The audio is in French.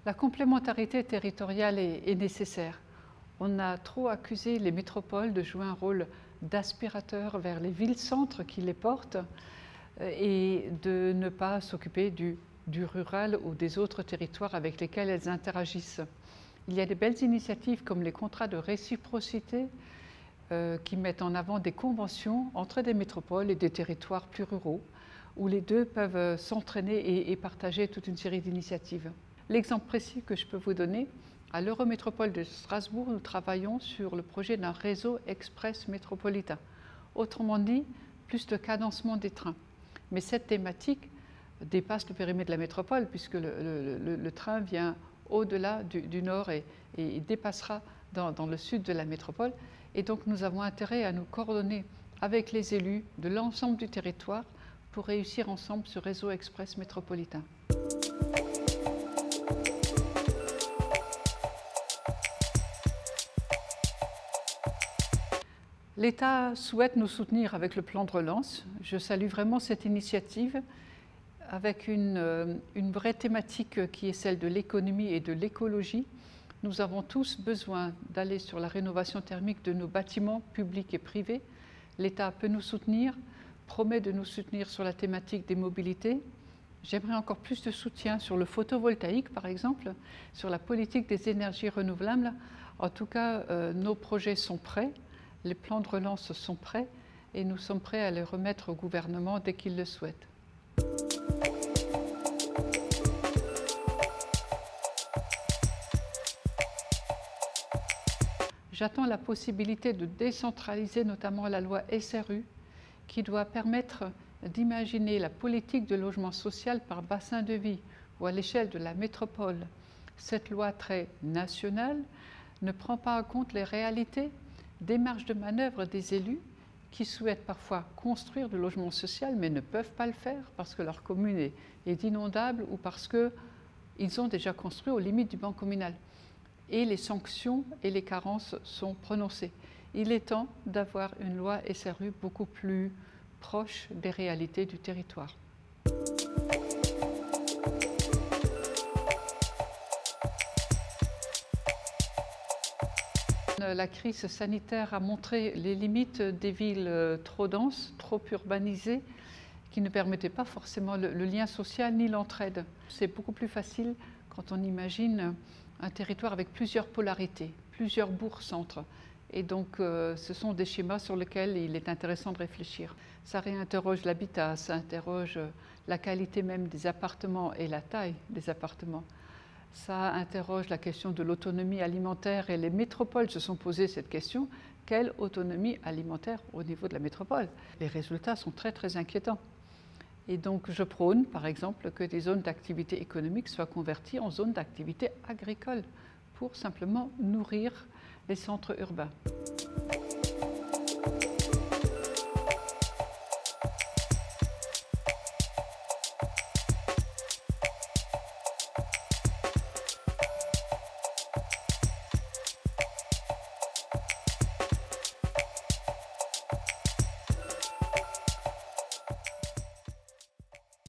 La complémentarité territoriale est nécessaire. On a trop accusé les métropoles de jouer un rôle d'aspirateur vers les villes-centres qui les portent et de ne pas s'occuper du rural ou des autres territoires avec lesquels elles interagissent. Il y a des belles initiatives comme les contrats de réciprocité qui mettent en avant des conventions entre des métropoles et des territoires plus ruraux, où les deux peuvent s'entraîner et partager toute une série d'initiatives. L'exemple précis que je peux vous donner, à l'Eurométropole de Strasbourg, nous travaillons sur le projet d'un réseau express métropolitain. Autrement dit, plus de cadencement des trains. Mais cette thématique dépasse le périmètre de la métropole, puisque le train vient au-delà du nord et dépassera dans le sud de la métropole. Et donc nous avons intérêt à nous coordonner avec les élus de l'ensemble du territoire pour réussir ensemble ce réseau express métropolitain. L'État souhaite nous soutenir avec le plan de relance. Je salue vraiment cette initiative avec une vraie thématique qui est celle de l'économie et de l'écologie. Nous avons tous besoin d'aller sur la rénovation thermique de nos bâtiments publics et privés. L'État peut nous soutenir, promet de nous soutenir sur la thématique des mobilités. J'aimerais encore plus de soutien sur le photovoltaïque, par exemple, sur la politique des énergies renouvelables. En tout cas, nos projets sont prêts, les plans de relance sont prêts et nous sommes prêts à les remettre au gouvernement dès qu'il le souhaite. J'attends la possibilité de décentraliser notamment la loi SRU qui doit permettre d'imaginer la politique de logement social par bassin de vie ou à l'échelle de la métropole. Cette loi très nationale ne prend pas en compte les réalités des marges de manœuvre des élus qui souhaitent parfois construire du logement social mais ne peuvent pas le faire parce que leur commune est inondable ou parce qu'ils ont déjà construit aux limites du ban communal. Et les sanctions et les carences sont prononcées. Il est temps d'avoir une loi SRU beaucoup plus proche des réalités du territoire. La crise sanitaire a montré les limites des villes trop denses, trop urbanisées, qui ne permettaient pas forcément le lien social ni l'entraide. C'est beaucoup plus facile quand on imagine un territoire avec plusieurs polarités, plusieurs bourgs-centres. Et donc ce sont des schémas sur lesquels il est intéressant de réfléchir. Ça réinterroge l'habitat, ça interroge la qualité même des appartements et la taille des appartements. Ça interroge la question de l'autonomie alimentaire et les métropoles se sont posées cette question. Quelle autonomie alimentaire au niveau de la métropole? Les résultats sont très très inquiétants. Et donc je prône par exemple que des zones d'activité économique soient converties en zones d'activité agricole pour simplement nourrir les centres urbains.